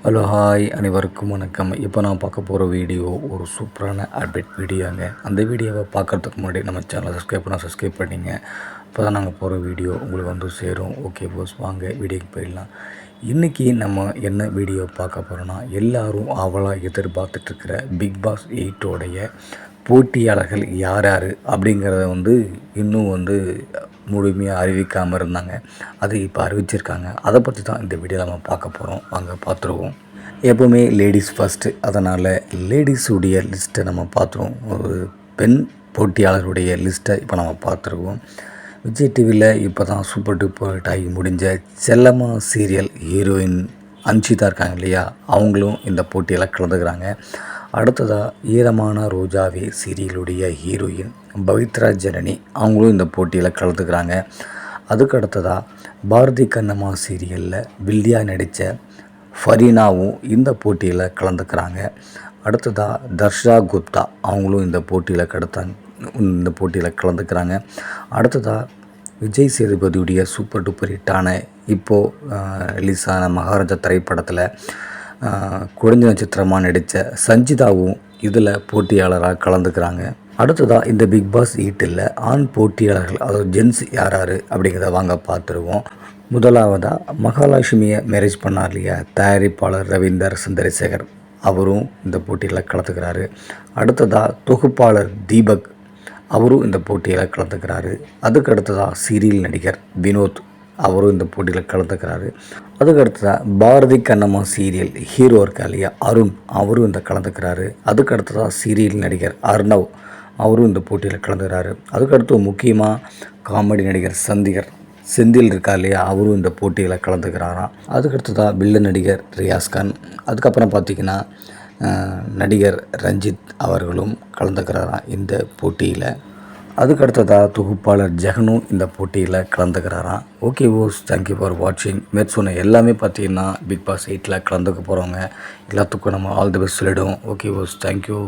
Hello hi அனைவருக்கும் வணக்கம். இப்போ நான் பார்க்க போகிற வீடியோ ஒரு சூப்பரான அப்டேட் வீடியோங்க. அந்த வீடியோவை பார்க்குறதுக்கு முன்னாடி நம்ம சேனலை சப்ஸ்கிரைப் பண்ணிங்க. அப்போ தான் நாங்கள் போகிற வீடியோ உங்களுக்கு வந்து சேரும். ஓகே போஸ், வாங்க வீடியோக்கு போயிடலாம். இன்றைக்கி நம்ம என்ன வீடியோ பார்க்க போகிறோன்னா, எல்லோரும் ஆவலாக எதிர்பார்த்துட்ருக்கிற பிக் பாஸ் 8 போட்டியாளர்கள் யார் யார் அப்படிங்கிறத இன்னும் முழுமையாக அறிவிக்காமல் இருந்தாங்க. அது இப்போ அறிவிச்சிருக்காங்க. அதை பற்றி தான் இந்த வீடியோவில் நம்ம பார்க்க போகிறோம். வாங்க பார்த்துருவோம். எப்போவுமே லேடிஸ் ஃபஸ்ட்டு, அதனால் லேடிஸுடைய லிஸ்ட்டை நம்ம பார்த்துருவோம். ஒரு பெண் போட்டியாளருடைய லிஸ்ட்டை இப்போ நம்ம பார்த்துருவோம். விஜய் டிவியில் இப்போ தான் சூப்பர் டூப்பர் ஹிட் ஆகி முடிஞ்ச செல்லம்மா சீரியல் ஹீரோயின் அன்ஷிதா இருக்காங்க இல்லையா, அவங்களும் இந்த போட்டியில் கலந்துக்கிறாங்க. அடுத்ததாக ஈரமான ரோஜாவே சீரியலுடைய ஹீரோயின் பவித்ரா ஜனனி, அவங்களும் இந்த போட்டியில் கலந்துக்கிறாங்க. அதுக்கு அடுத்ததாக பாரதி கண்ணம்மா சீரியலில் வில்லியா நடித்த ஃபரீனாவும் இந்த போட்டியில் கலந்துக்கிறாங்க. அடுத்ததாக தர்ஷா குப்தா, அவங்களும் இந்த போட்டியில் கலந்துக்கிறாங்க. அடுத்ததாக விஜய் சேதுபதியுடைய சூப்பர் டூப்பர் ஹிட்டான இப்போது ரிலீஸான மகாராஜா திரைப்படத்தில் குழந்தை நட்சத்திரமாக நடித்த சஞ்சிதாவும் இதில் போட்டியாளராக கலந்துக்கிறாங்க. அடுத்ததாக இந்த பிக் பாஸ் 8 ஆண் போட்டியாளர்கள், அதாவது ஜென்ஸ் யார் அப்படிங்கிறத வாங்க பார்த்துருவோம். முதலாவதாக மகாலட்சுமியை மேரேஜ் பண்ணார் இல்லையா, தயாரிப்பாளர் ரவீந்தர் சந்திரசேகர், அவரும் இந்த போட்டியில் கலந்துக்கிறாரு. அடுத்ததாக தொகுப்பாளர் தீபக், அவரும் இந்த போட்டியில் கலந்துக்கிறாரு. அதுக்கு அடுத்ததாக சீரியல் நடிகர் வினோத், அவரும் இந்த போட்டியில் கலந்துக்கிறாரு. அதுக்கு அடுத்ததாக பாரதி கண்ணம்மா சீரியல் ஹீரோ இருக்கா இல்லையா அருண், அவரும் இந்த கலந்துக்கிறாரு. அதுக்கு அடுத்ததாக சீரியல் நடிகர் அர்ணவ், அவரும் இந்த போட்டியில் கலந்துக்கிறாரு. அதுக்கடுத்து முக்கியமாக காமெடி நடிகர் செந்தில் இருக்கா இல்லையா, அவரும் இந்த போட்டியில் கலந்துக்கிறாராம். அதுக்கடுத்ததாக வில்லன் நடிகர் ரியாஸ்கான், அதுக்கப்புறம் பார்த்திங்கன்னா நடிகர் ரஞ்சித் அவர்களும் கலந்துக்கிறாராம் இந்த போட்டியில். அதுக்கடுத்ததாக தொகுப்பாளர் ஜெகனும் இந்த போட்டியில் கலந்துக்கிறாராம். ஓகே போஸ், தேங்க்யூ ஃபார் வாட்சிங். சொன்ன எல்லாமே பார்த்திங்கன்னா பிக் பாஸ் 8 கலந்துக்க போகிறவங்க எல்லாத்துக்கும் நம்ம ஆல் தி பெஸ்ட் சொல்லிவிடுவோம். Okay boss, thank you.